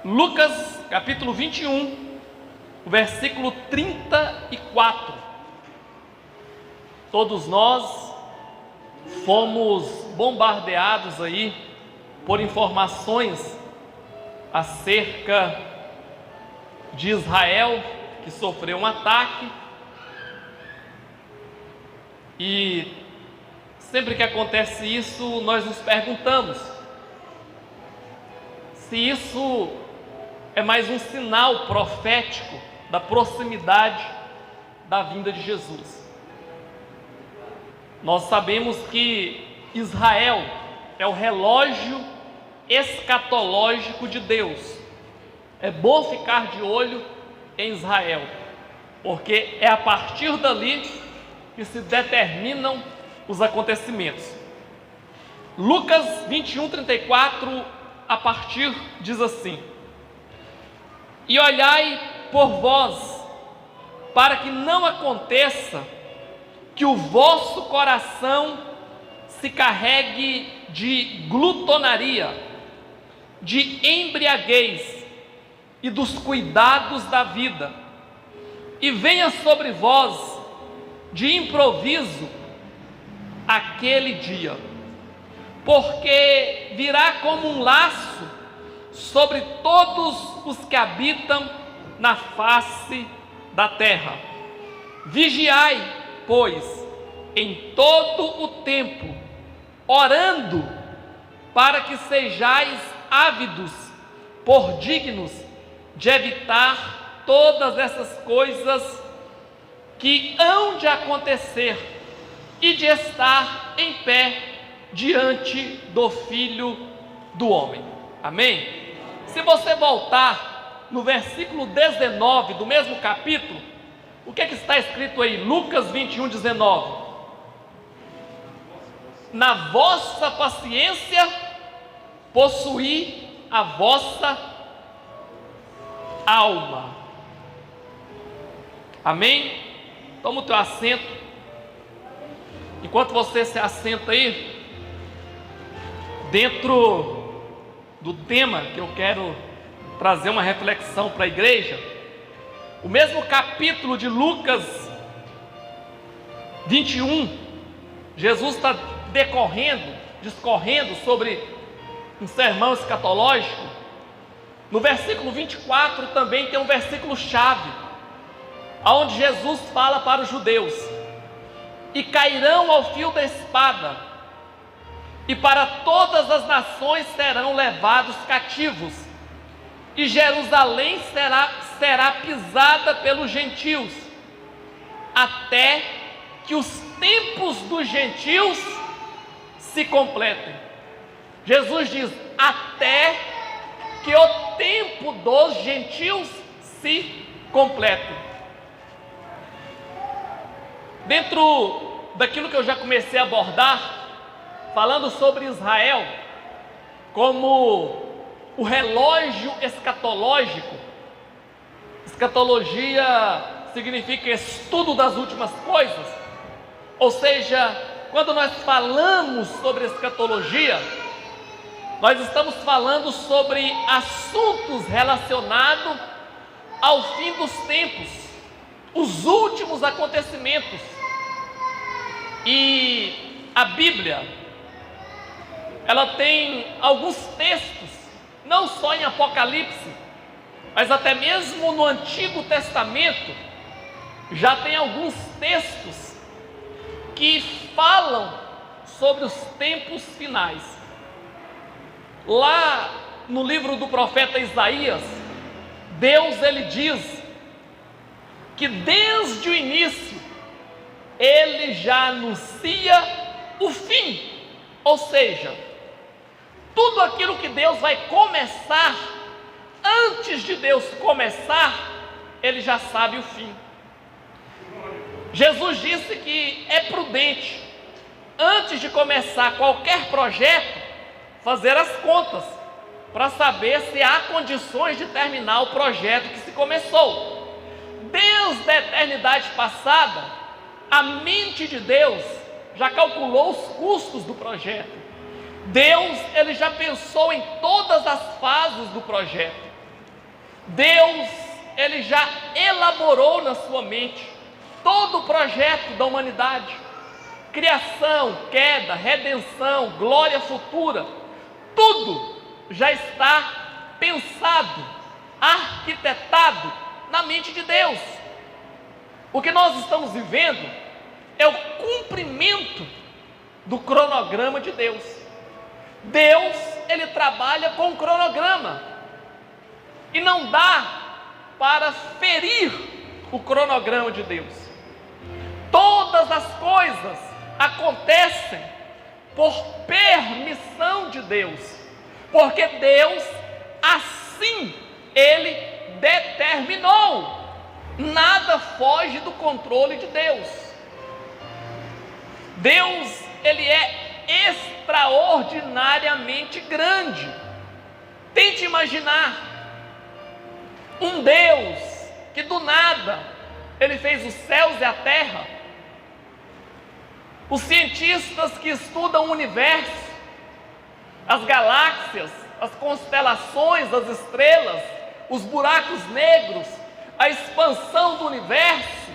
Lucas capítulo 21, o versículo 34. Todos nós fomos bombardeados aí por informações acerca de Israel, que sofreu um ataque, e sempre que acontece isso, nós nos perguntamos se isso é mais um sinal profético da proximidade da vinda de Jesus. Nós sabemos que Israel é o relógio escatológico de Deus. É bom ficar de olho em Israel, porque é a partir dali que se determinam os acontecimentos. Lucas 21, 34, a partir, diz assim: E olhai por vós, para que não aconteça que o vosso coração se carregue de glutonaria, de embriaguez e dos cuidados da vida, e venha sobre vós de improviso aquele dia, porque virá como um laço sobre todos os que habitam na face da terra. Vigiai, pois, em todo o tempo, orando, para que sejais ávidos por dignos de evitar todas essas coisas que hão de acontecer e de estar em pé diante do Filho do Homem. Amém? Se você voltar no versículo 19 do mesmo capítulo, o que está escrito aí? Lucas 21, 19. Na vossa paciência possuí a vossa alma. Amém? Toma o teu assento. Enquanto você se assenta aí, dentro do tema que eu quero trazer uma reflexão para a igreja, o mesmo capítulo de Lucas 21, Jesus está discorrendo sobre um sermão escatológico. No versículo 24 também tem um versículo chave, onde Jesus fala para os judeus: e cairão ao fio da espada, e para todas as nações serão levados cativos, e Jerusalém será pisada pelos gentios, até que os tempos dos gentios se completem. Jesus diz: até que o tempo dos gentios se complete. Dentro daquilo que eu já comecei a abordar, falando sobre Israel como o relógio escatológico. Escatologia significa estudo das últimas coisas, ou seja, quando nós falamos sobre escatologia, nós estamos falando sobre assuntos relacionados ao fim dos tempos, os últimos acontecimentos. E a Bíblia, ela tem alguns textos, não só em Apocalipse, mas até mesmo no Antigo Testamento, já tem alguns textos que falam sobre os tempos finais. Lá no livro do profeta Isaías, Deus ele diz que desde o início ele já anuncia o fim, ou seja, tudo aquilo que Deus vai começar, antes de Deus começar, ele já sabe o fim. Jesus disse que é prudente, antes de começar qualquer projeto, fazer as contas, para saber se há condições de terminar o projeto que se começou. Desde a eternidade passada, a mente de Deus já calculou os custos do projeto. Deus ele já pensou em todas as fases do projeto. Deus, Ele já elaborou na sua mente todo o projeto da humanidade. Criação, queda, redenção, glória futura, tudo já está pensado, arquitetado na mente de Deus. O que nós estamos vivendo é o cumprimento do cronograma de Deus. Deus, Ele trabalha com um cronograma e não dá para ferir o cronograma de Deus. Todas as coisas acontecem por permissão de Deus, porque Deus assim Ele determinou. Nada foge do controle de Deus. Deus, Ele é extraordinariamente grande. Tente imaginar um Deus que do nada Ele fez os céus e a terra. Os cientistas que estudam o universo, as galáxias, as constelações, as estrelas, os buracos negros, a expansão do universo,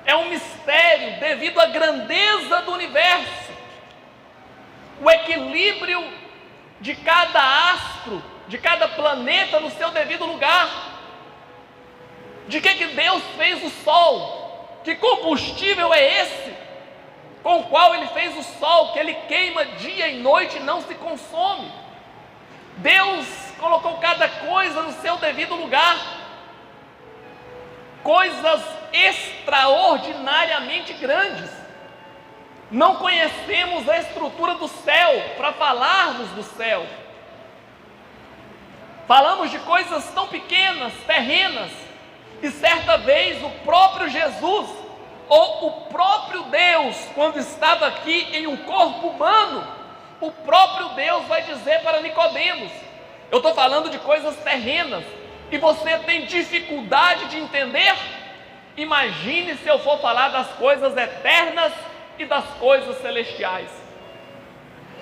é um mistério devido à grandeza do universo. O equilíbrio de cada astro, de cada planeta no seu devido lugar. De que Deus fez o Sol? Que combustível é esse com o qual Ele fez o Sol, que Ele queima dia e noite e não se consome? Deus colocou cada coisa no seu devido lugar. Coisas extraordinariamente grandes. Não conhecemos a estrutura do céu para falarmos do céu. Falamos de coisas tão pequenas, terrenas, e certa vez o próprio Jesus, ou o próprio Deus, quando estava aqui em um corpo humano, o próprio Deus vai dizer para Nicodemos: eu estou falando de coisas terrenas, e você tem dificuldade de entender? Imagine se eu for falar das coisas eternas e das coisas celestiais.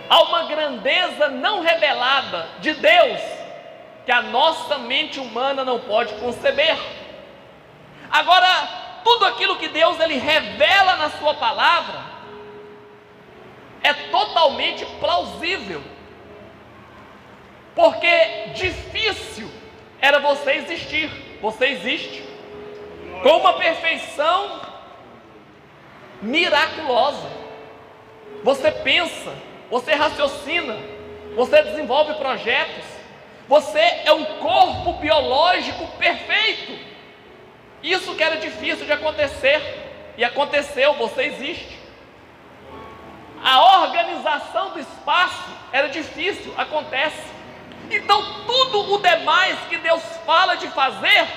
Há uma grandeza não revelada de Deus que a nossa mente humana não pode conceber. Agora, tudo aquilo que Deus Ele revela na sua palavra é totalmente plausível, porque difícil era você existir. Você existe com uma perfeição miraculosa. Você pensa, você raciocina, você desenvolve projetos, você é um corpo biológico perfeito. Isso que era difícil de acontecer, e aconteceu, você existe. A organização do espaço era difícil, acontece. Então tudo o demais que Deus fala de fazer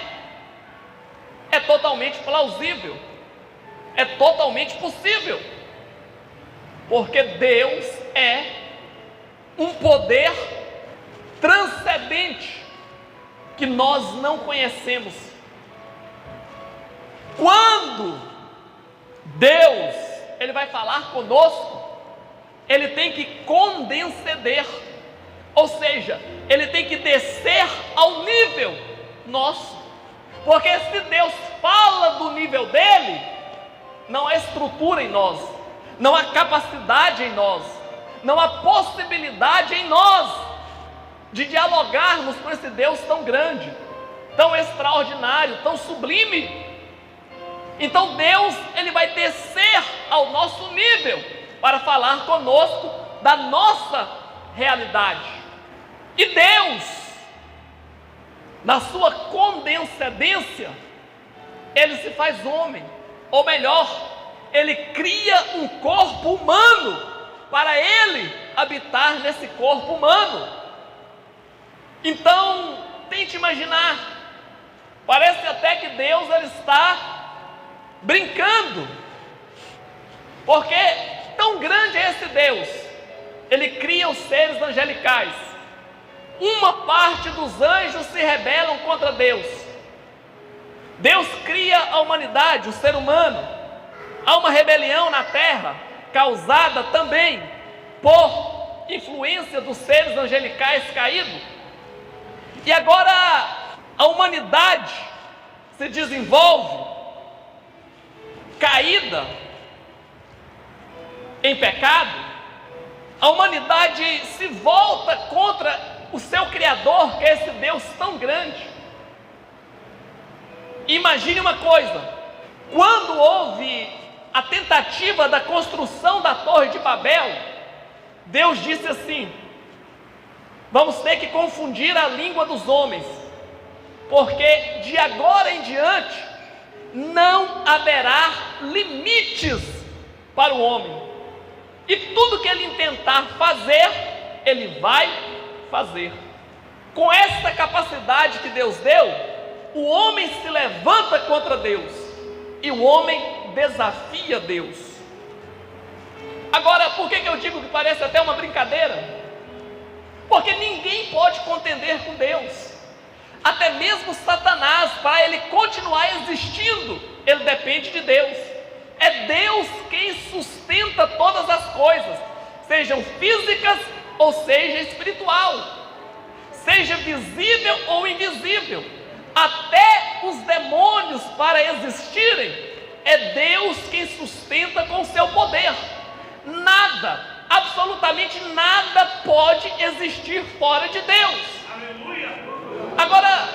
é totalmente plausível, é totalmente possível, porque Deus é um poder transcendente que nós não conhecemos. Quando Deus Ele vai falar conosco, Ele tem que condescender, ou seja, Ele tem que descer ao nível nosso, porque se Deus fala do nível dele, não há estrutura em nós, não há capacidade em nós, não há possibilidade em nós de dialogarmos com esse Deus tão grande, tão extraordinário, tão sublime. Então Deus, Ele vai descer ao nosso nível para falar conosco da nossa realidade. E Deus, na sua condescendência, Ele se faz homem, ou melhor, Ele cria um corpo humano para Ele habitar nesse corpo humano. Então, tente imaginar, parece até que Deus Ele está brincando, porque tão grande é esse Deus. Ele cria os seres angelicais. Uma parte dos anjos se rebelam contra Deus. Deus cria a humanidade, o ser humano. Há uma rebelião na terra, causada também por influência dos seres angelicais caídos. E agora a humanidade se desenvolve caída em pecado, a humanidade se volta contra o seu Criador, que é esse Deus tão grande. Imagine uma coisa: quando houve a tentativa da construção da Torre de Babel, Deus disse assim: vamos ter que confundir a língua dos homens, porque de agora em diante não haverá limites para o homem, e tudo que ele intentar fazer, ele vai fazer. Com essa capacidade que Deus deu, o homem se levanta contra Deus, e o homem desafia Deus. Agora, por que eu digo que parece até uma brincadeira? Porque ninguém pode contender com Deus. Até mesmo Satanás, para ele continuar existindo, ele depende de Deus. É Deus quem sustenta todas as coisas, sejam físicas ou seja espiritual, seja visível ou invisível. Até os demônios, para existirem, é Deus quem sustenta com o seu poder. Nada, absolutamente nada pode existir fora de Deus. Aleluia. Agora,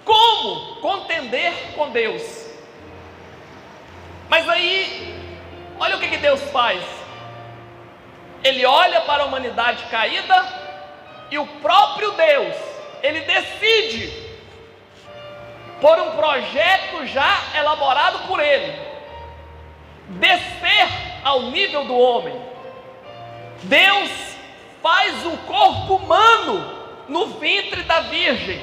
como contender com Deus? Mas aí, olha o que Deus faz. Ele olha para a humanidade caída, e o próprio Deus, ele decide, por um projeto já elaborado por ele, descer ao nível do homem. Deus faz um corpo humano no ventre da virgem,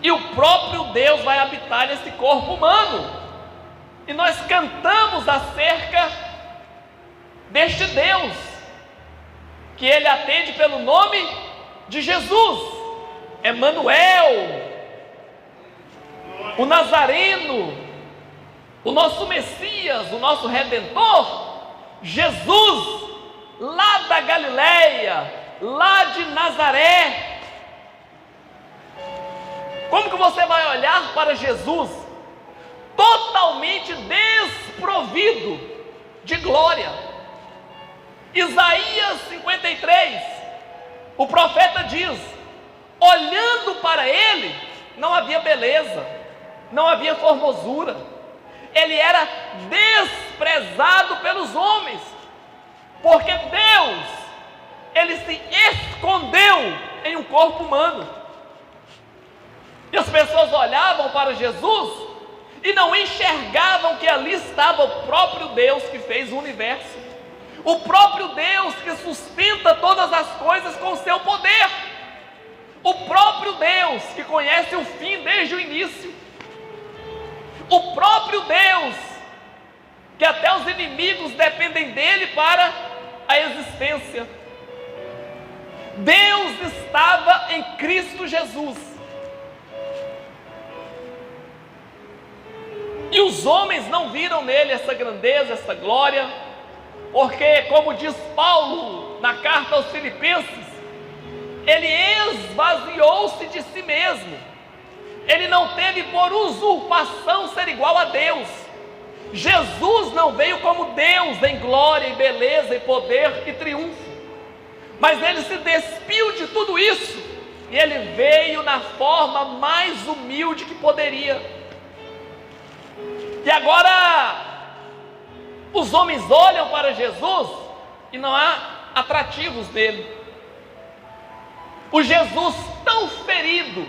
e o próprio Deus vai habitar nesse corpo humano. E nós cantamos acerca deste Deus, que ele atende pelo nome de Jesus, Emanuel, o Nazareno, o nosso Messias, o nosso Redentor, Jesus, lá da Galileia, lá de Nazaré. Como que você vai olhar para Jesus totalmente desprovido de glória? Isaías 53, o profeta diz: olhando para ele, não havia beleza, não havia formosura, ele era desprezado pelos homens, porque Deus, ele se escondeu em um corpo humano. E as pessoas olhavam para Jesus e não enxergavam que ali estava o próprio Deus que fez o universo, o próprio Deus que sustenta todas as coisas com o seu poder, o próprio Deus que conhece o fim desde o início, o próprio Deus que até os inimigos dependem dele para a existência. Deus estava em Cristo Jesus, e os homens não viram nele essa grandeza, essa glória, porque, como diz Paulo na carta aos Filipenses, ele esvaziou-se de si mesmo, ele não teve por usurpação ser igual a Deus. Jesus não veio como Deus em glória e beleza e poder e triunfo, mas ele se despiu de tudo isso, e ele veio na forma mais humilde que poderia. E agora os homens olham para Jesus e não há atrativos nele. O Jesus tão ferido,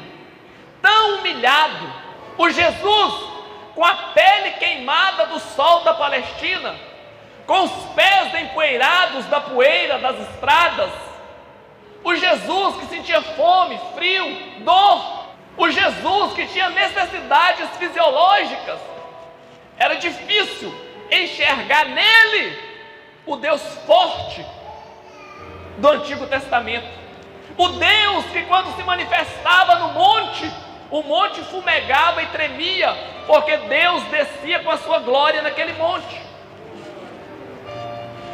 tão humilhado, o Jesus com a pele queimada do sol da Palestina, com os pés empoeirados da poeira das estradas, o Jesus que sentia fome, frio, dor, o Jesus que tinha necessidades fisiológicas. Era difícil enxergar nele o Deus forte do Antigo Testamento, o Deus que, quando se manifestava no monte, o monte fumegava e tremia, porque Deus descia com a sua glória naquele monte.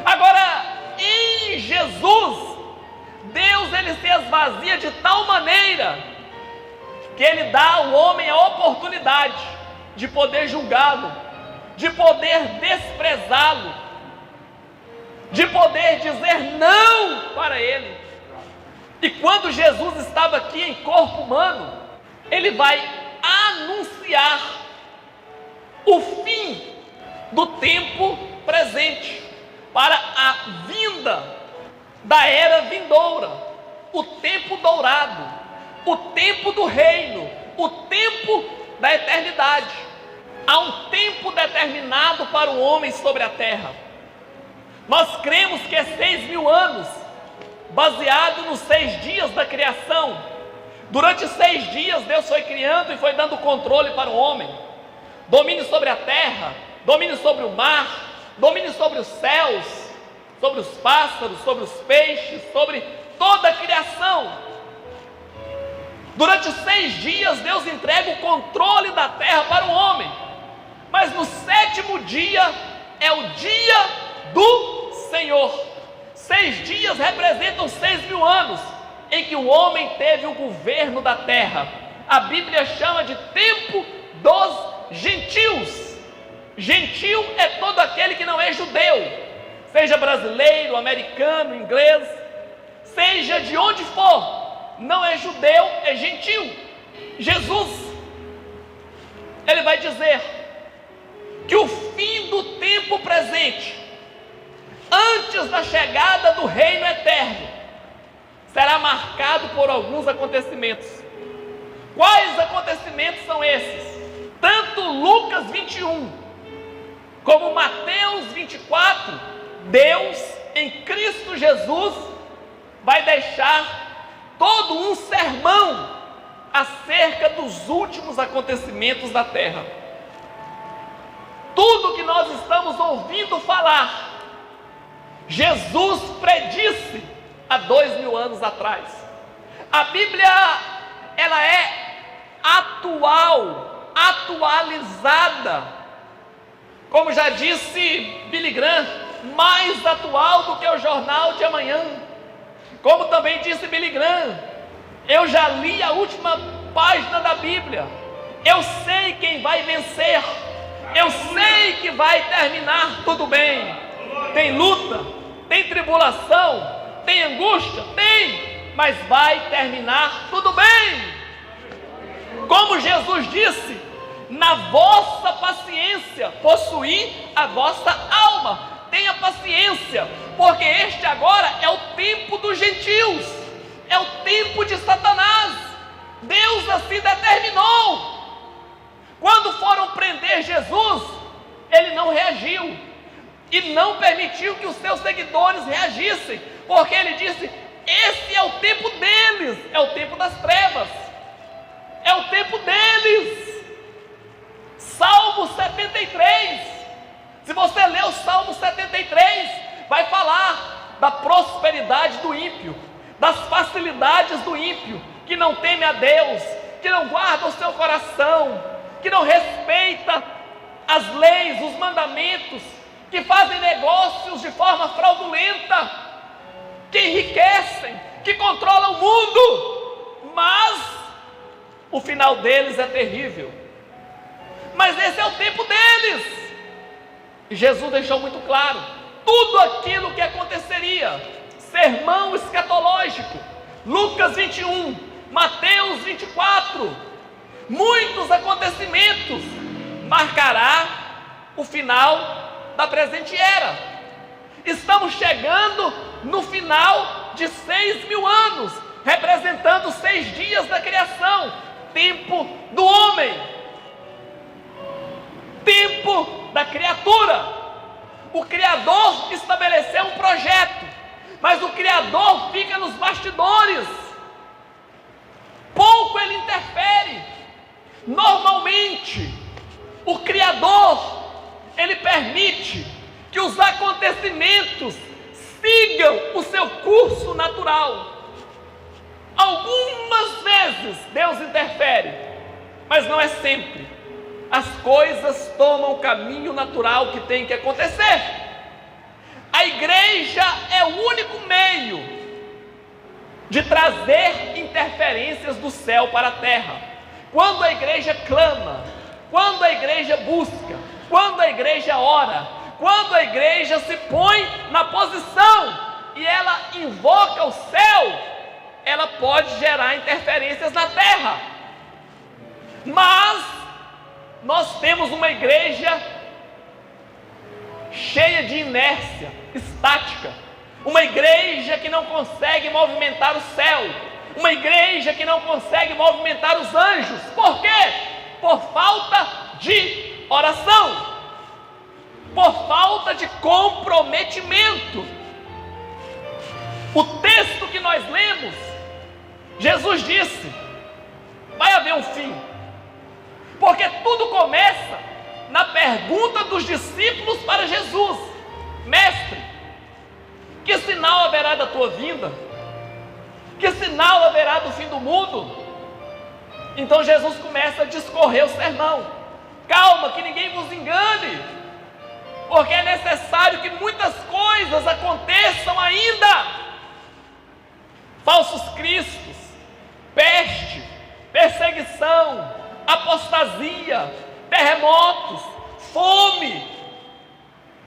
Agora, em Jesus, Deus, ele se esvazia de tal maneira que Ele dá ao homem a oportunidade de poder julgá-lo, de poder desprezá-lo, de poder dizer não para Ele. E quando Jesus estava aqui em corpo humano, Ele vai anunciar o fim do tempo presente para a vinda da era vindoura, o tempo dourado, o tempo do reino, o tempo da eternidade. Há um tempo determinado para o homem sobre a terra. Nós cremos que é 6.000 anos, baseado nos 6 dias da criação. Durante 6 dias Deus foi criando e foi dando controle para o homem. Domínio sobre a terra, domínio sobre o mar, domínio sobre os céus, sobre os pássaros, sobre os peixes, sobre toda a criação. Durante 6 dias Deus entrega o controle da terra para o homem. Mas no 7º dia é o dia do Senhor. 6 dias representam 6.000 anos em que o homem teve o governo da terra. A Bíblia chama de tempo dos gentios. Gentil é todo aquele que não é judeu, seja brasileiro, americano, inglês, seja de onde for, não é judeu, é gentil. Jesus, Ele vai dizer que o fim do tempo presente, antes da chegada do reino eterno, será marcado por alguns acontecimentos. Quais acontecimentos são esses? Tanto Lucas 21 como Mateus 24, Deus em Cristo Jesus vai deixar todo um sermão acerca dos últimos acontecimentos da terra. Tudo que nós estamos ouvindo falar, Jesus predisse há 2.000 anos atrás. A Bíblia, ela é atualizada. Como já disse Billy Graham, mais atual do que o jornal de amanhã. Como também disse Billy Graham, eu já li a última página da Bíblia. Eu sei quem vai vencer. Eu sei que vai terminar tudo bem. Tem luta, tem tribulação, tem angústia, tem, mas vai terminar tudo bem. Como Jesus disse, na vossa paciência possuí a vossa alma. Tenha paciência, porque este agora é o tempo dos gentios, é o tempo de Satanás. Deus assim determinou. Quando foram prender Jesus, Ele não reagiu e não permitiu que os seus seguidores reagissem, porque Ele disse: esse é o tempo deles, é o tempo das trevas, é o tempo deles. Salmo 73, se você ler o Salmo 73, vai falar da prosperidade do ímpio, das facilidades do ímpio, que não teme a Deus, que não guarda o seu coração, que não respeita as leis, os mandamentos, que fazem negócios de forma fraudulenta, que enriquecem, que controlam o mundo, mas o final deles é terrível. Mas esse é o tempo deles. E Jesus deixou muito claro tudo aquilo que aconteceria. Sermão escatológico, Lucas 21, Mateus 24, muitos acontecimentos marcará o final da presente era. Estamos chegando no final de 6.000 anos, representando 6 dias da criação, tempo do homem, tempo da criatura. O Criador estabeleceu um projeto, mas o Criador fica nos bastidores, pouco ele interfere. Normalmente o Criador, ele permite que os acontecimentos sigam o seu curso natural. Algumas vezes Deus interfere, mas não é sempre. As coisas tomam o caminho natural que tem que acontecer. A igreja é o único meio de trazer interferências do céu para a terra. quando a igreja clama, quando a igreja busca, quando a igreja ora, quando a igreja se põe na posição e ela invoca o céu, ela pode gerar interferências na terra. Mas nós temos uma igreja cheia de inércia, estática, uma igreja que não consegue movimentar o céu, uma igreja que não consegue movimentar os anjos. Por quê? Por falta de oração, por falta de comprometimento. O texto que nós lemos, Jesus disse: vai haver um fim, porque tudo começa na pergunta dos discípulos para Jesus: mestre, que sinal haverá da tua vinda? Que sinal haverá do fim do mundo? Então Jesus começa a discorrer o sermão. Calma, que ninguém vos engane, porque é necessário que muitas coisas aconteçam ainda. Falsos cristos, peste, perseguição, apostasia, terremotos, fome,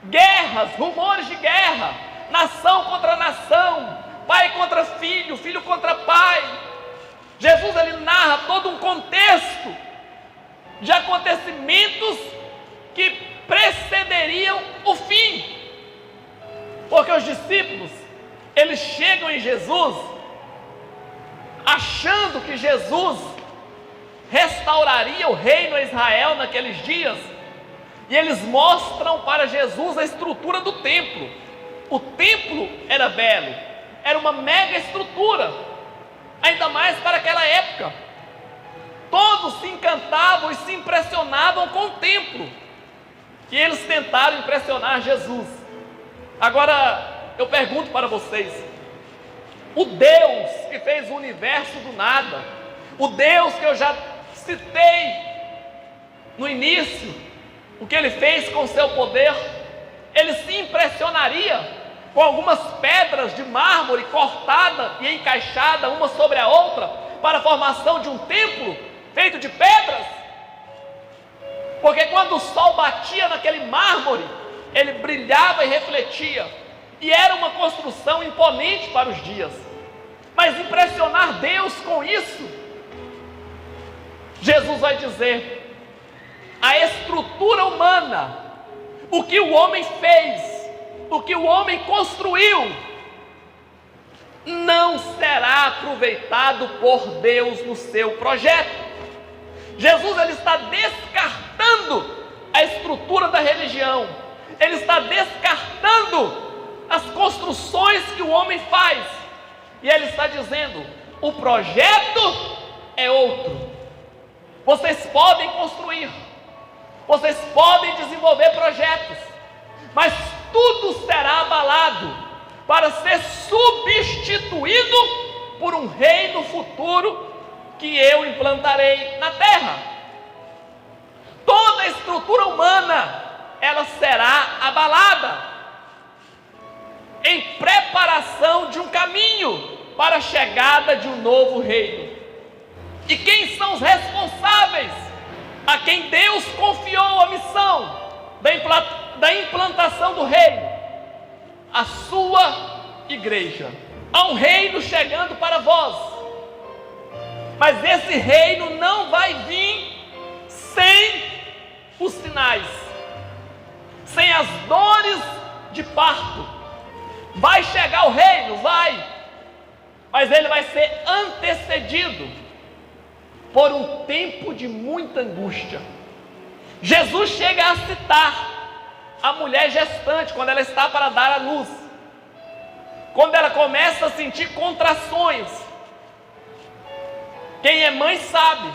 guerras, rumores de guerra, nação contra nação, pai contra filho, filho contra pai. Jesus ele narra todo um contexto de acontecimentos que precederiam o fim, porque os discípulos eles chegam em Jesus achando que Jesus restauraria o reino a Israel naqueles dias, e eles mostram para Jesus a estrutura do templo. O templo era belo, era uma mega estrutura, ainda mais para aquela época. Todos se encantavam e se impressionavam com o templo, e eles tentaram impressionar Jesus. Agora eu pergunto para vocês: o Deus que fez o universo do nada, o Deus que eu já citei no início, o que ele fez com o seu poder, ele se impressionaria com algumas pedras de mármore cortada e encaixada uma sobre a outra para a formação de um templo feito de pedras? Porque quando o sol batia naquele mármore, ele brilhava e refletia, e era uma construção imponente para os dias. Mas impressionar Deus com isso, Jesus vai dizer: a estrutura humana, o que o homem fez, o que o homem construiu, não será aproveitado por Deus no seu projeto. Jesus ele está descartando a estrutura da religião, ele está descartando as construções que o homem faz, e ele está dizendo: o projeto é outro. Vocês podem construir, vocês podem desenvolver projetos, mas tudo será abalado para ser substituído por um reino futuro que eu implantarei na terra. Toda a estrutura humana ela será abalada em preparação de um caminho para a chegada de um novo reino. E quem são os responsáveis a quem Deus confiou a missão da implantação do reino? A sua igreja. Há um reino chegando para vós, mas esse reino não vai vir sem os sinais, sem as dores de parto. Vai chegar o reino? Vai, mas ele vai ser antecedido por um tempo de muita angústia. Jesus chega a citar a mulher gestante quando ela está para dar à luz, quando ela começa a sentir contrações. Quem é mãe sabe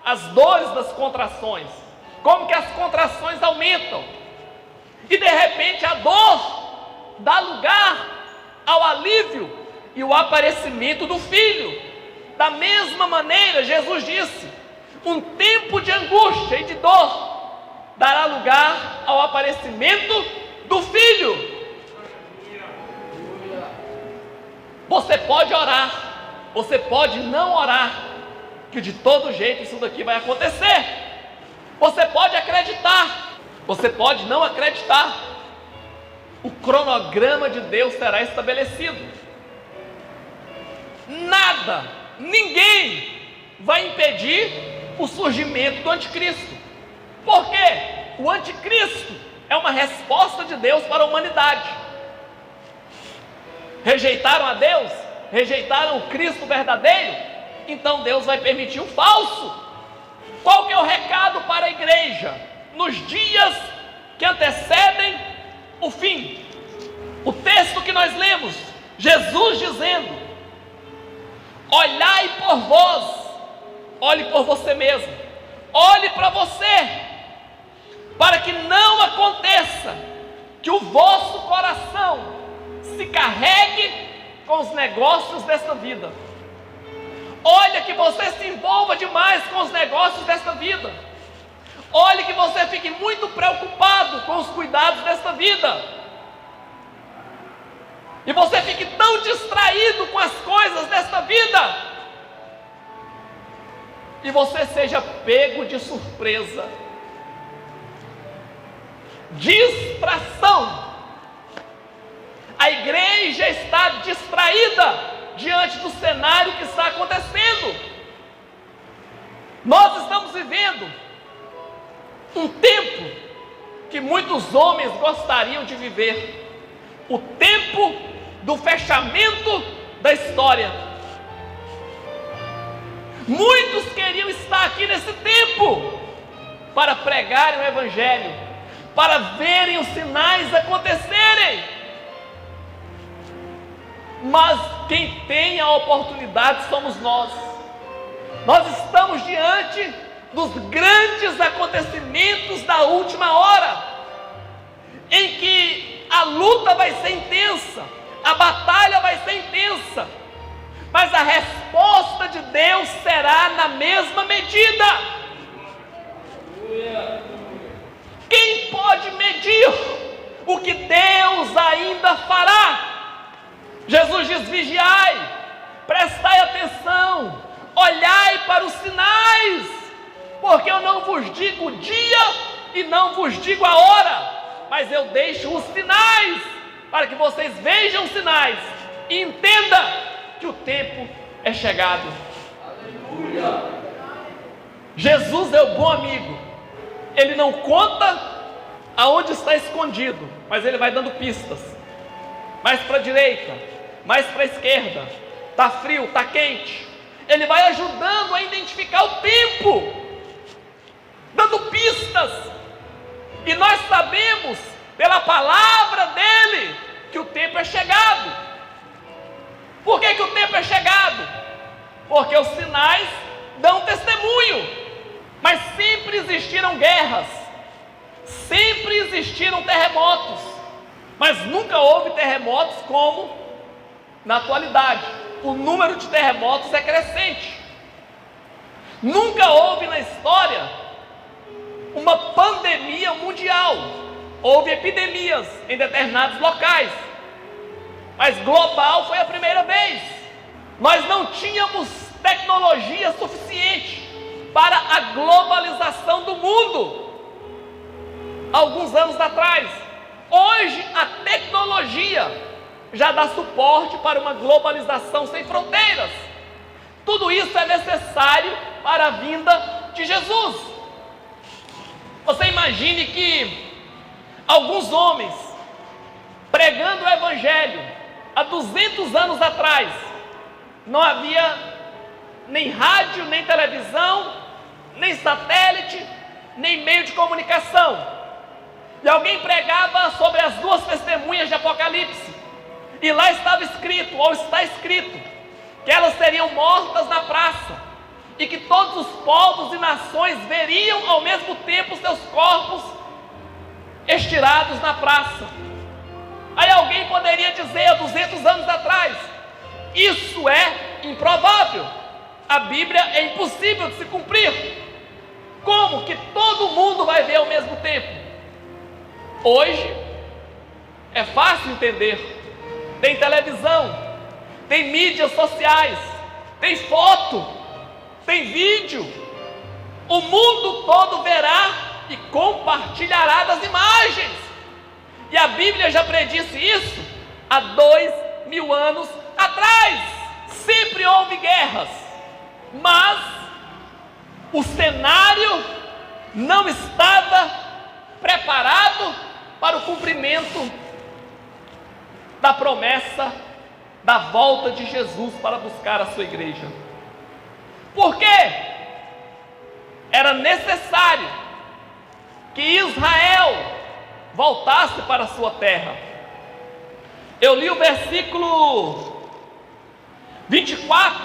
as dores das contrações, como que as contrações aumentam, e de repente a dor dá lugar ao alívio e o aparecimento do filho. Da mesma maneira, Jesus disse: um tempo de angústia e de dor dará lugar ao aparecimento do filho. Você pode orar, você pode não orar, que de todo jeito isso daqui vai acontecer. Você pode acreditar, você pode não acreditar. O cronograma de Deus será estabelecido. Nada, ninguém vai impedir o surgimento do anticristo. Por quê? O anticristo é uma resposta de Deus para a humanidade. Rejeitaram a Deus? Rejeitaram o Cristo verdadeiro? Então Deus vai permitir o falso. Qual que é o recado para a igreja nos dias que antecedem o fim? O texto que nós lemos, Jesus dizendo: olhai por vós, olhe por você mesmo, olhe para você, para que não aconteça que o vosso coração se carregue com os negócios desta vida. Olha que você se envolva demais com os negócios desta vida. Olhe que você fique muito preocupado com os cuidados desta vida. E você fique tão distraído com as coisas desta vida, e você seja pego de surpresa. Distração. A igreja está distraída diante do cenário que está acontecendo. Nós estamos vivendo um tempo que muitos homens gostariam de viver, o tempo do fechamento da história. Muitos queriam estar aqui nesse tempo para pregarem o Evangelho, para verem os sinais acontecerem. Mas quem tem a oportunidade somos nós. Nós estamos diante dos grandes acontecimentos da última hora, em que a luta vai ser intensa, a batalha vai ser intensa, mas a resposta de Deus será na mesma medida. Quem pode medir o que Deus ainda fará? Jesus diz: vigiai, prestai atenção, olhai para os sinais, porque eu não vos digo o dia e não vos digo a hora, mas eu deixo os sinais, para que vocês vejam os sinais e entendam que o tempo é chegado. Aleluia. Jesus é o bom amigo. Ele não conta aonde está escondido, mas ele vai dando pistas. Mais para a direita, mais para a esquerda. Está frio, está quente. Ele vai ajudando a identificar o tempo, dando pistas. E nós sabemos, pela palavra dele, que o tempo é chegado. Por que que o tempo é chegado? Porque os sinais dão testemunho. Mas sempre existiram guerras, sempre existiram terremotos, mas nunca houve terremotos como na atualidade. O número de terremotos é crescente. Nunca houve na história uma pandemia mundial. Houve epidemias em determinados locais, mas global foi a primeira vez. Nós não tínhamos tecnologia suficiente para a globalização do mundo alguns anos atrás. Hoje a tecnologia já dá suporte para uma globalização sem fronteiras. Tudo isso é necessário para a vinda de Jesus. Você imagine que alguns homens pregando o Evangelho há 200 anos atrás, não havia nem rádio, nem televisão, nem satélite, nem meio de comunicação. E alguém pregava sobre as duas testemunhas de Apocalipse, e lá estava escrito, ou está escrito, que elas seriam mortas na praça, e que todos os povos e nações veriam ao mesmo tempo seus corpos estirados na praça. Aí alguém poderia dizer, há 200 anos atrás, isso é improvável, a Bíblia é impossível de se cumprir. Como que todo mundo vai ver ao mesmo tempo? Hoje é fácil entender. Tem televisão, tem mídias sociais, tem foto. tem vídeo. O mundo todo verá e compartilhará das imagens. E a Bíblia já predisse isso há 2000 anos atrás. Sempre houve guerras, mas o cenário não estava preparado para o cumprimento da promessa da volta de Jesus para buscar a sua igreja. Por quê? Era necessário que Israel voltasse para a sua terra. Eu li o versículo 24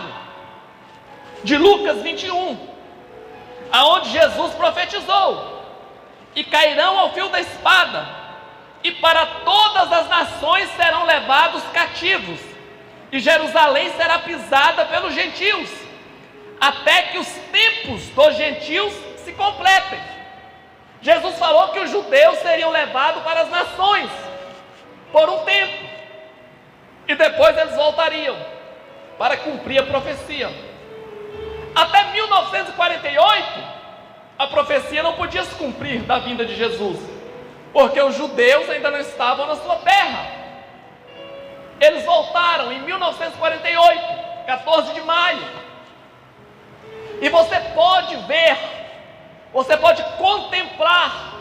de Lucas 21, aonde Jesus profetizou: e cairão ao fio da espada, e para todas as nações serão levados cativos, e Jerusalém será pisada pelos gentios, até que os tempos dos gentios se completem. Jesus falou que os judeus seriam levados para as nações por um tempo, e depois eles voltariam para cumprir a profecia. Até 1948, a profecia não podia se cumprir da vinda de Jesus, porque os judeus ainda não estavam na sua terra. Eles voltaram em 1948, 14 de maio. E você pode ver, você pode contemplar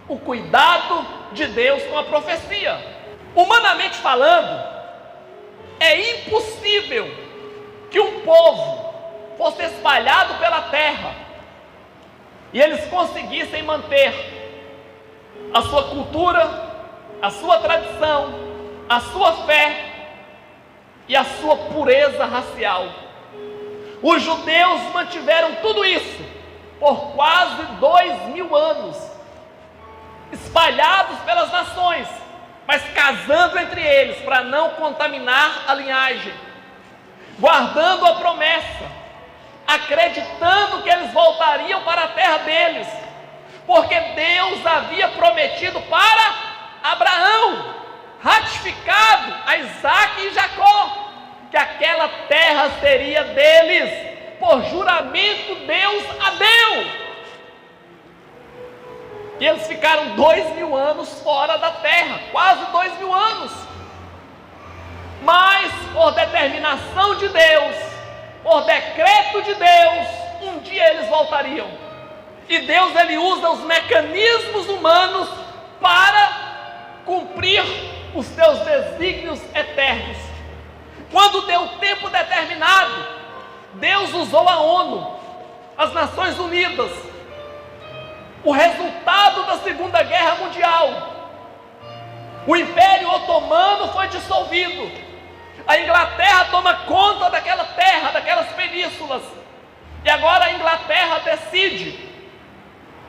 o cuidado de Deus com a profecia. Humanamente falando, é impossível que um povo fosse espalhado pela terra e eles conseguissem manter a sua cultura, a sua tradição, a sua fé e a sua pureza racial. Os judeus mantiveram tudo isso por quase 2000 anos, espalhados pelas nações, mas casando entre eles para não contaminar a linhagem, guardando a promessa, acreditando que eles voltariam para a terra deles, porque Deus havia prometido para Abraão, ratificado a Isaac e Jacó, que aquela terra seria deles, por juramento Deus a deu. E eles ficaram 2000 anos fora da terra, quase 2000 anos. Mas por determinação de Deus, por decreto de Deus, um dia eles voltariam. E Deus, ele usa os mecanismos humanos para cumprir os seus desígnios eternos. Quando deu o tempo determinado, Deus usou a ONU, as Nações Unidas. O resultado da Segunda Guerra Mundial, o Império Otomano foi dissolvido. A Inglaterra toma conta daquela terra, daquelas penínsulas. E agora a Inglaterra decide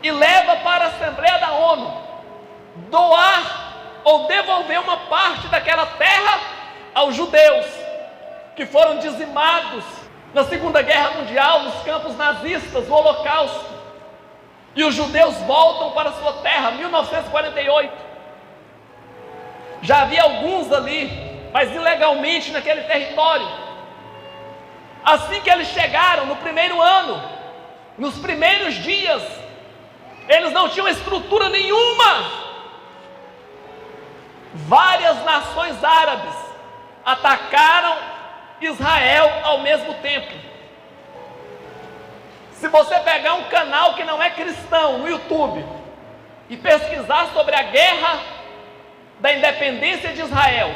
e leva para a Assembleia da ONU doar ou devolver uma parte daquela terra aos judeus que foram dizimados na Segunda Guerra Mundial, nos campos nazistas, no Holocausto. E os judeus voltam para a sua terra, 1948. Já havia alguns ali, mas ilegalmente naquele território. Assim que eles chegaram no primeiro ano, nos primeiros dias, eles não tinham estrutura nenhuma. Várias nações árabes atacaram Israel ao mesmo tempo. Se você pegar um canal que não é cristão no YouTube e pesquisar sobre a guerra da independência de Israel,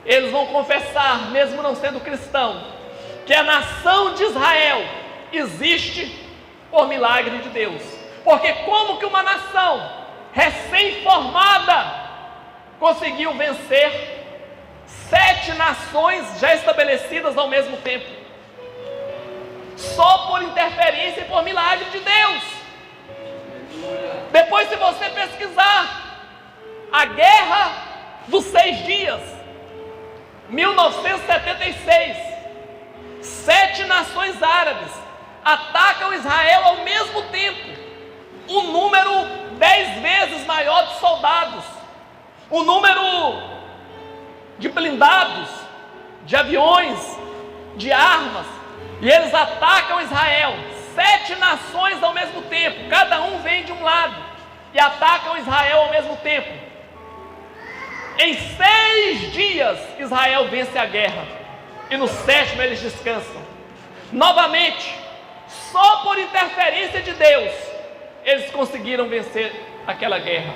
eles vão confessar, mesmo não sendo cristão, que a nação de Israel existe por milagre de Deus. Porque como que uma nação recém-formada conseguiu vencer 7 nações já estabelecidas ao mesmo tempo? Só por interferência e por milagre de Deus. Depois, se você pesquisar a Guerra dos 6 Dias, 1976, 7 nações árabes atacam Israel ao mesmo tempo. Um número 10 vezes maior de soldados, o número de blindados, de aviões, de armas, E eles atacam Israel, 7 nações ao mesmo tempo, cada um vem de um lado, e atacam Israel ao mesmo tempo. Em 6 dias, Israel vence a guerra, e no 7º eles descansam. Novamente, só por interferência de Deus, eles conseguiram vencer aquela guerra.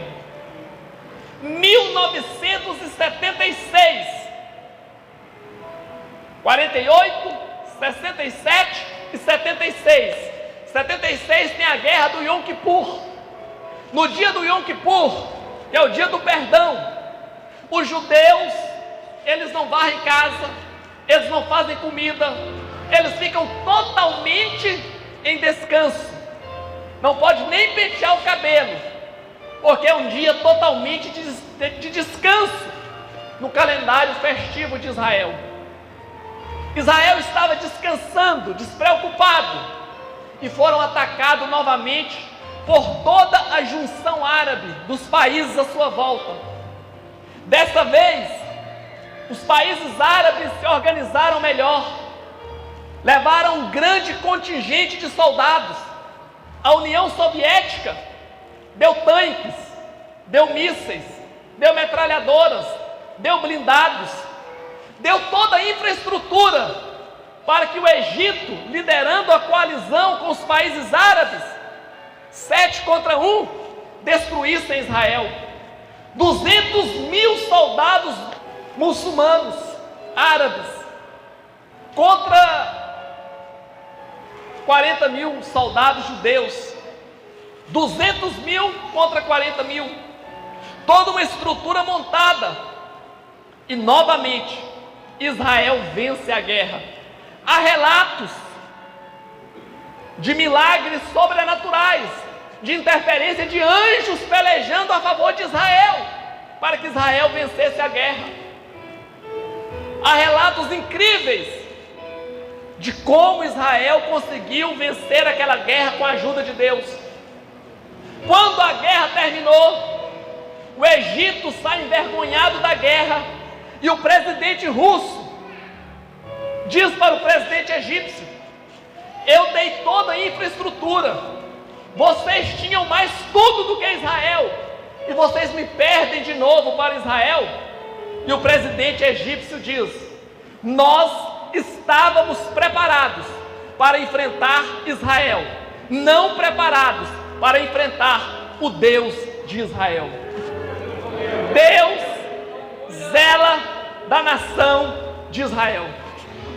1976, 48, 67 e 76. 76 tem a guerra do Yom Kippur. No dia do Yom Kippur, que é o dia do perdão, os judeus, eles não varrem casa, eles não fazem comida, eles ficam totalmente em descanso. Não pode nem pentear o cabelo, porque é um dia totalmente de descanso no calendário festivo de Israel. Israel estava descansando, despreocupado, e foram atacados novamente por toda a junção árabe dos países à sua volta. Dessa vez, os países árabes se organizaram melhor, levaram um grande contingente de soldados. A União Soviética deu tanques, deu mísseis, deu metralhadoras, deu blindados, deu toda a infraestrutura para que o Egito, liderando a coalizão com os países árabes, 7 contra 1, destruíssem Israel. 200.000 soldados muçulmanos, árabes, contra 40.000 soldados judeus. 200.000 contra 40.000. Toda uma estrutura montada. E novamente, Israel vence a guerra. Há relatos de milagres sobrenaturais, de interferência de anjos pelejando a favor de Israel, para que Israel vencesse a guerra. Há relatos incríveis de como Israel conseguiu vencer aquela guerra com a ajuda de Deus. Quando a guerra terminou, o Egito sai envergonhado da guerra, e o presidente russo diz para o presidente egípcio: eu dei toda a infraestrutura, vocês tinham mais tudo do que Israel, e vocês me perdem de novo para Israel. E o presidente egípcio diz: nós estávamos preparados para enfrentar Israel, não preparados para enfrentar o Deus de Israel. Deus zela da nação de Israel.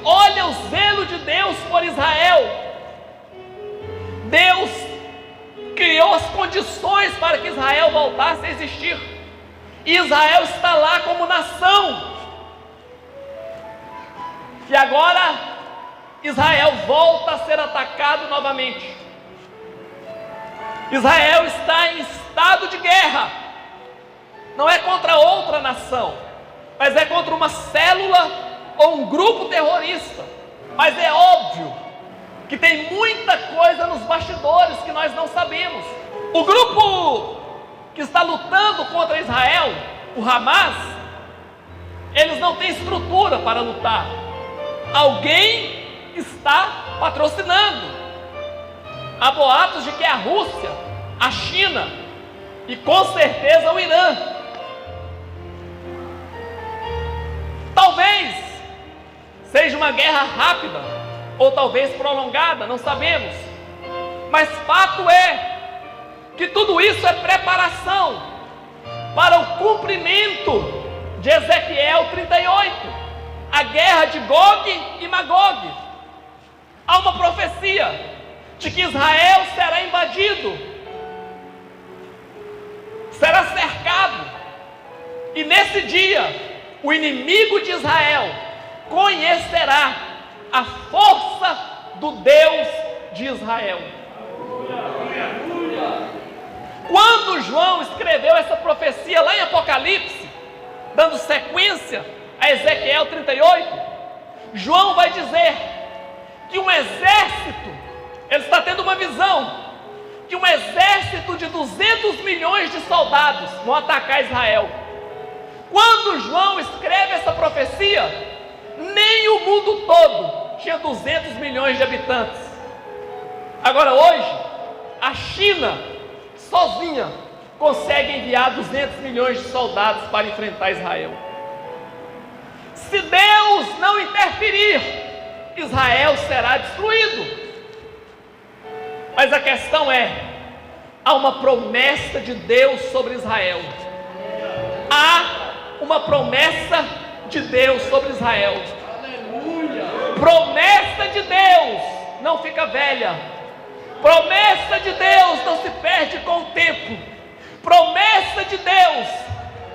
Olha o zelo de Deus por Israel. Deus criou as condições para que Israel voltasse a existir. E Israel está lá como nação. E agora Israel volta a ser atacado novamente. Israel está em estado de guerra. Não é contra outra nação, mas é contra uma célula ou um grupo terrorista. Mas é óbvio que tem muita coisa nos bastidores que nós não sabemos. O grupo que está lutando contra Israel, o Hamas, eles não têm estrutura para lutar. Alguém está patrocinando. Há boatos de que é a Rússia, a China e com certeza o Irã. Talvez seja uma guerra rápida, ou talvez prolongada, não sabemos. Mas fato é que tudo isso é preparação para o cumprimento de Ezequiel 38, a guerra de Gog e Magog. Há uma profecia de que Israel será invadido, será cercado, e nesse dia o inimigo de Israel conhecerá a força do Deus de Israel. Quando João escreveu essa profecia lá em Apocalipse, dando sequência a Ezequiel 38, João vai dizer que um exército, ele está tendo uma visão, que um exército de 200 milhões de soldados vão atacar Israel. Quando João escreve essa profecia, nem o mundo todo tinha 200 milhões de habitantes. Agora hoje, a China sozinha consegue enviar 200 milhões de soldados para enfrentar Israel. Se Deus não interferir, Israel será destruído. Mas a questão é, há uma promessa de Deus sobre Israel. Há uma promessa de Deus sobre Israel. Aleluia! Promessa de Deus não fica velha. Promessa de Deus não se perde com o tempo. Promessa de Deus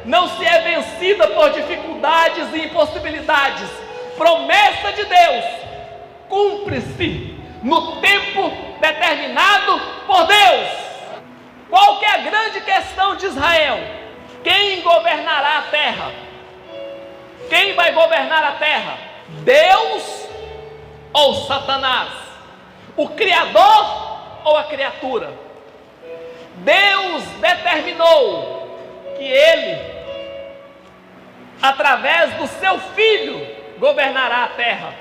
não se é vencida por dificuldades e impossibilidades. Promessa de Deus cumpre-se no tempo determinado por Deus. Qual que é a grande questão de Israel? Quem governará a terra? Quem vai governar a terra? Deus ou Satanás? O Criador ou a criatura? Deus determinou que Ele, através do seu Filho, governará a terra.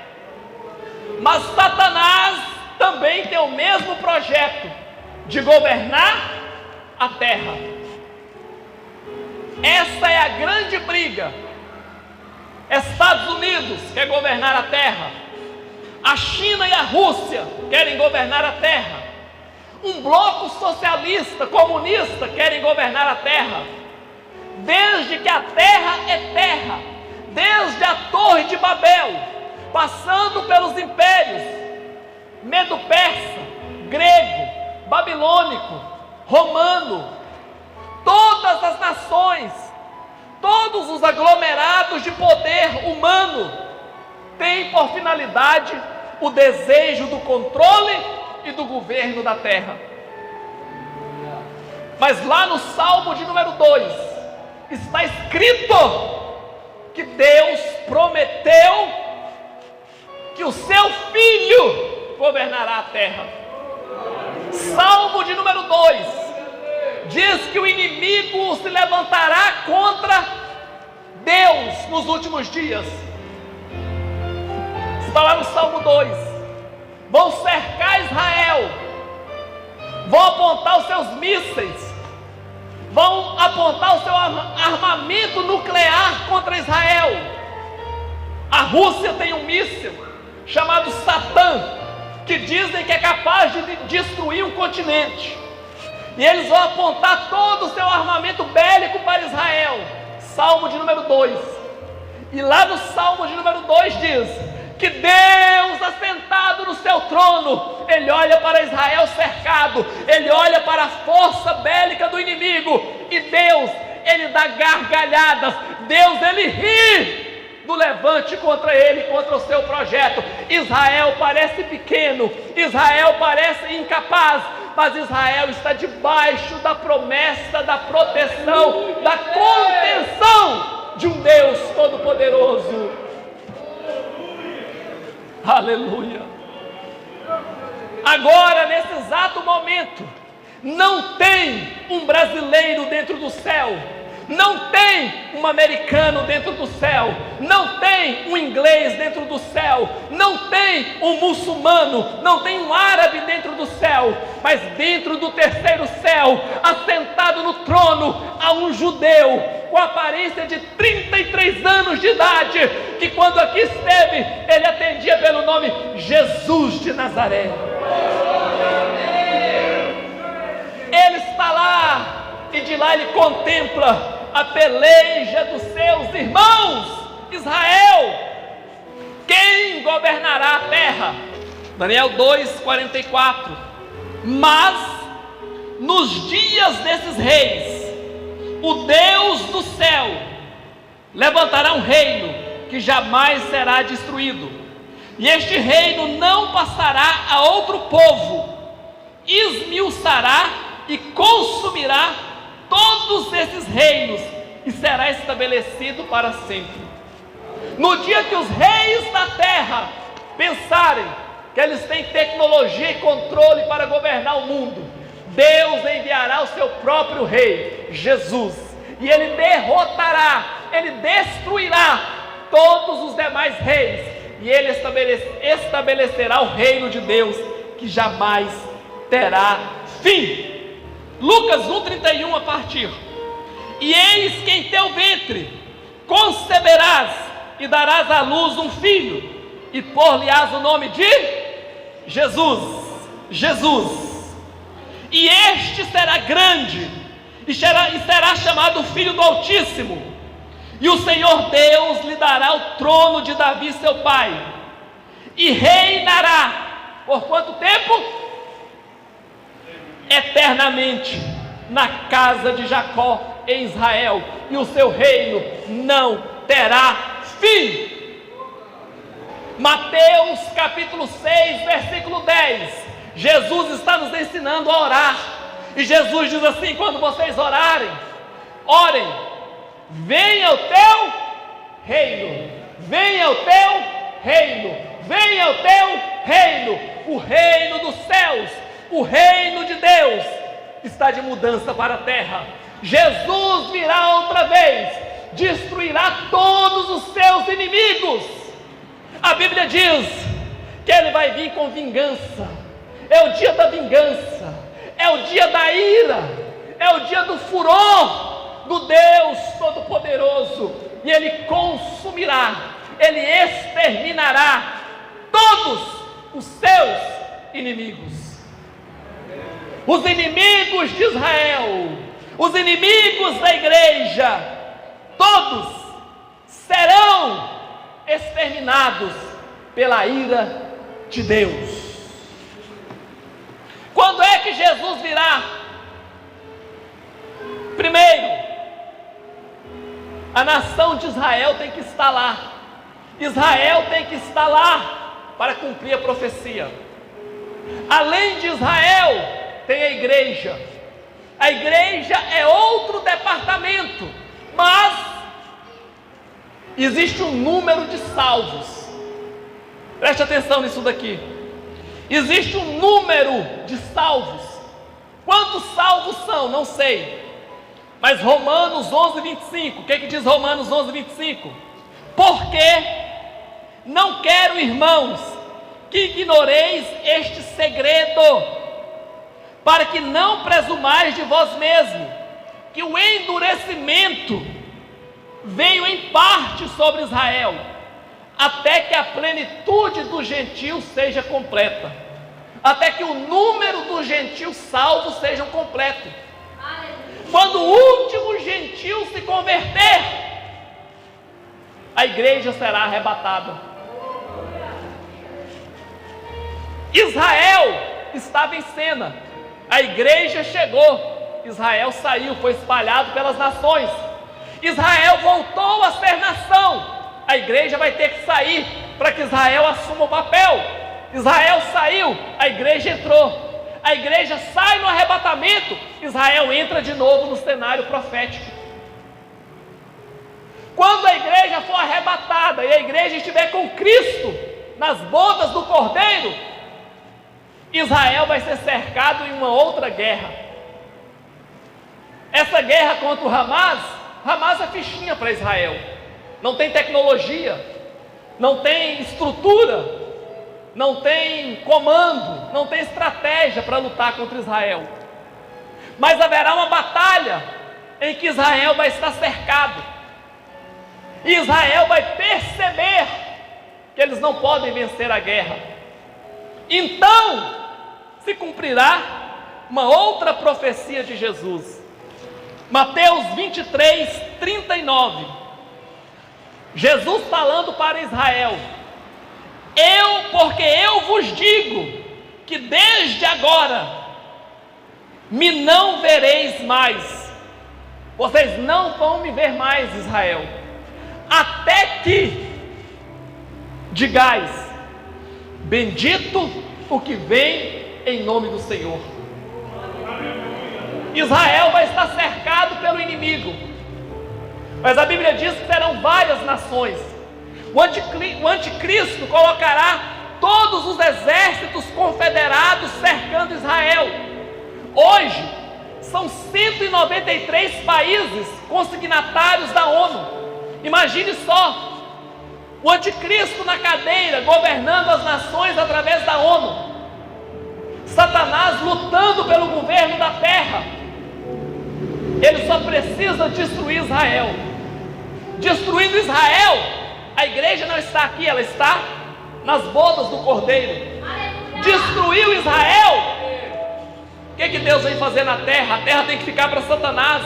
Mas Satanás também tem o mesmo projeto de governar a terra. Essa é a grande briga. Estados Unidos quer governar a terra. A China e a Rússia querem governar a terra. Um bloco socialista, comunista querem governar a terra. Desde que a terra é terra, desde a Torre de Babel, passando pelos impérios Medo-Persa, grego, babilônico, romano, todas as nações, todos os aglomerados de poder humano têm por finalidade o desejo do controle e do governo da terra. Mas lá no Salmo de número 2 está escrito que Deus prometeu que o seu Filho governará a terra. Salmo de número 2 diz que o inimigo se levantará contra Deus nos últimos dias. Está lá no Salmo 2. Vão cercar Israel, vão apontar os seus mísseis, vão apontar o seu armamento nuclear contra Israel. A Rússia tem um míssil chamado Satã, que dizem que é capaz de destruir um continente. E eles vão apontar todo o seu armamento bélico para Israel. Salmo de número 2. E lá no Salmo de número 2 diz que Deus, assentado no seu trono, Ele olha para Israel cercado, Ele olha para a força bélica do inimigo, e Deus, Ele dá gargalhadas, Deus, Ele ri do levante contra ele, contra o seu projeto. Israel parece pequeno, Israel parece incapaz, mas Israel está debaixo da promessa, da proteção, da contenção de um Deus Todo-Poderoso. Aleluia. Agora, nesse exato momento, não tem um brasileiro dentro do céu, não tem um americano dentro do céu, não tem um inglês dentro do céu, não tem um muçulmano, não tem um árabe dentro do céu, mas dentro do terceiro céu, assentado no trono, há um judeu com aparência de 33 anos de idade, que quando aqui esteve, ele atendia pelo nome Jesus de Nazaré. Ele está lá, e de lá ele contempla a peleja dos seus irmãos, Israel. Quem governará a terra? Daniel 2:44. Mas nos dias desses reis, o Deus do céu levantará um reino que jamais será destruído, e este reino não passará a outro povo, esmiuçará e consumirá todos esses reinos, e será estabelecido para sempre. No dia que os reis da terra pensarem que eles têm tecnologia e controle para governar o mundo, Deus enviará o seu próprio rei, Jesus, e ele derrotará, ele destruirá todos os demais reis, e ele estabelecerá o reino de Deus, que jamais terá fim. Lucas 1:31 a partir. E eis que em teu ventre conceberás e darás à luz um filho, e por-lhe-ás o nome de Jesus. E este será grande, e será chamado Filho do Altíssimo. E o Senhor Deus lhe dará o trono de Davi seu pai, e reinará por quanto tempo? Eternamente na casa de Jacó em Israel, e o seu reino não terá fim. Mateus capítulo 6, versículo 10. Jesus está nos ensinando a orar, e Jesus diz assim: quando vocês orarem, orem: venha o teu reino, venha o teu reino, venha o teu reino. O reino dos céus, o reino de Deus está de mudança para a terra. Jesus virá outra vez, destruirá todos os seus inimigos. A Bíblia diz que ele vai vir com vingança. É o dia da vingança, é o dia da ira, é o dia do furor do Deus Todo-Poderoso, e ele consumirá, ele exterminará todos os seus inimigos. Os inimigos de Israel, os inimigos da igreja, todos serão exterminados pela ira de Deus. Quando é que Jesus virá? Primeiro, a nação de Israel tem que estar lá. Israel tem que estar lá para cumprir a profecia. Além de Israel, tem a igreja. A igreja é outro departamento, mas existe um número de salvos. Preste atenção nisso daqui. Existe um número de salvos. Quantos salvos são? Não sei. Mas Romanos 11:25, o que diz Romanos 11:25? Porque não quero, irmãos, que ignoreis este segredo, para que não presumais de vós mesmos, que o endurecimento veio em parte sobre Israel, até que a plenitude dos gentios seja completa, até que o número dos gentios salvos sejam completo. Quando o último gentio se converter, a igreja será arrebatada. Israel estava em cena, a igreja chegou, Israel saiu, foi espalhado pelas nações. Israel voltou a ser nação, a igreja vai ter que sair para que Israel assuma o papel. Israel saiu, a igreja entrou. A igreja sai no arrebatamento, Israel entra de novo no cenário profético. Quando a igreja for arrebatada e a igreja estiver com Cristo nas bodas do Cordeiro, Israel vai ser cercado em uma outra guerra. Essa guerra contra o Hamas é fichinha para Israel. Não tem tecnologia, não tem estrutura, não tem comando, não tem estratégia para lutar contra Israel. Mas haverá uma batalha em que Israel vai estar cercado. E Israel vai perceber que eles não podem vencer a guerra. Então se cumprirá uma outra profecia de Jesus. Mateus 23:39. Jesus falando para Israel: porque eu vos digo que desde agora me não vereis mais. Vocês não vão me ver mais, Israel, até que digais: bendito o que vem em nome do Senhor. Israel vai estar cercado pelo inimigo, mas a Bíblia diz que serão várias nações. O anticristo colocará todos os exércitos confederados cercando Israel. Hoje são 193 países consignatários da ONU. Imagine só, o anticristo na cadeira, governando as nações através da ONU, Satanás lutando pelo governo da terra. Ele só precisa destruir Israel. Destruindo Israel, a igreja não está aqui, ela está nas bodas do Cordeiro. Destruiu Israel. O que Deus vem fazer na terra? A terra tem que ficar para Satanás.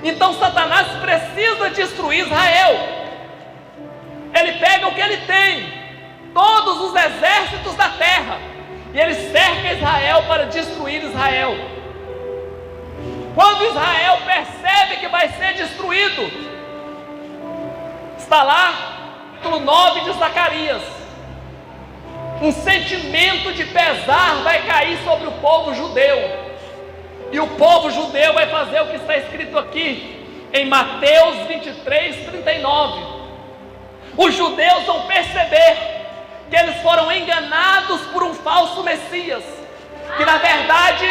Então Satanás precisa destruir Israel. Ele pega o que ele tem, todos os exércitos da terra, e ele cerca Israel para destruir Israel. Quando Israel percebe que vai ser destruído, está lá, capítulo 9 de Zacarias, um sentimento de pesar vai cair sobre o povo judeu, e o povo judeu vai fazer o que está escrito aqui, em Mateus 23, 39, os judeus vão perceber que eles foram enganados por um falso Messias, que na verdade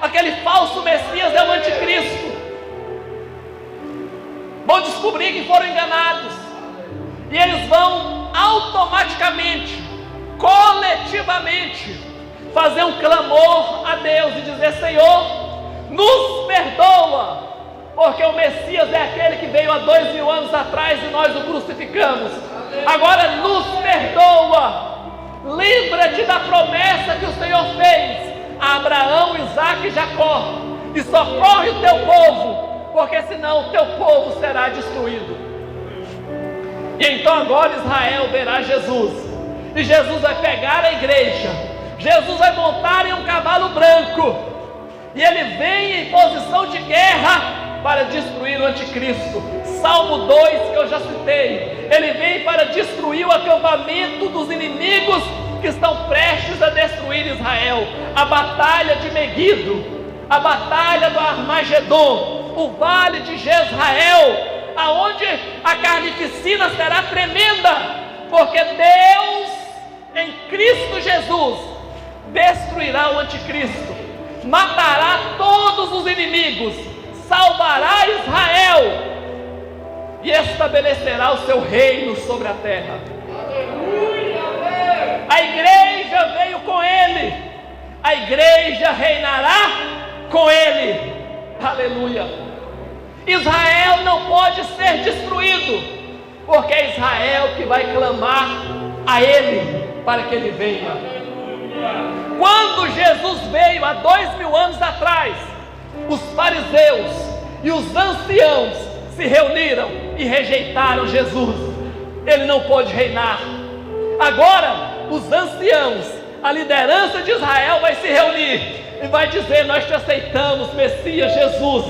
aquele falso Messias é o anticristo. Vão descobrir que foram enganados, e eles vão automaticamente, coletivamente, fazer um clamor a Deus e dizer: Senhor, nos perdoa, porque o Messias é aquele que veio há 2000 anos atrás e nós o crucificamos. Agora nos perdoa, lembra-te da promessa que o Senhor fez a Abraão, Isaque e Jacó, e socorre o teu povo, porque senão o teu povo será destruído. E então agora Israel verá Jesus, e Jesus vai pegar a igreja, Jesus vai montar em um cavalo branco, e ele vem em posição de guerra para destruir o anticristo. Salmo 2, que eu já citei, ele vem para destruir o acampamento dos inimigos que estão prestes a destruir Israel. A batalha de Meguido, a batalha do Armagedon, o vale de Jezrael, aonde a carnificina será tremenda, porque Deus em Cristo Jesus destruirá o anticristo, matará todos os inimigos, salvará Israel e estabelecerá o seu reino sobre a terra. A igreja veio com ele, a igreja reinará com ele. Aleluia. Israel não pode ser destruído, porque é Israel que vai clamar a ele para que ele venha. Quando Jesus veio há 2000 anos atrás, os fariseus e os anciãos se reuniram e rejeitaram Jesus. Ele não pôde reinar. Agora os anciãos, a liderança de Israel vai se reunir e vai dizer: nós te aceitamos, Messias Jesus,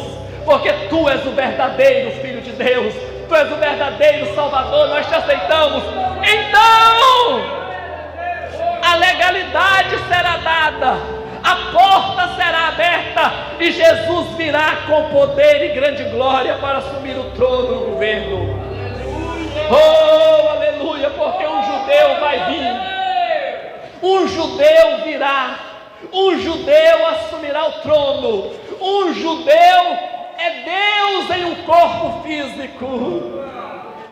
porque tu és o verdadeiro Filho de Deus, tu és o verdadeiro Salvador, nós te aceitamos. Então a legalidade será dada, a porta será aberta, e Jesus virá com poder e grande glória para assumir o trono do governo. Oh, aleluia, porque um judeu vai vir, um judeu virá, um judeu assumirá o trono, um judeu é Deus em um corpo físico.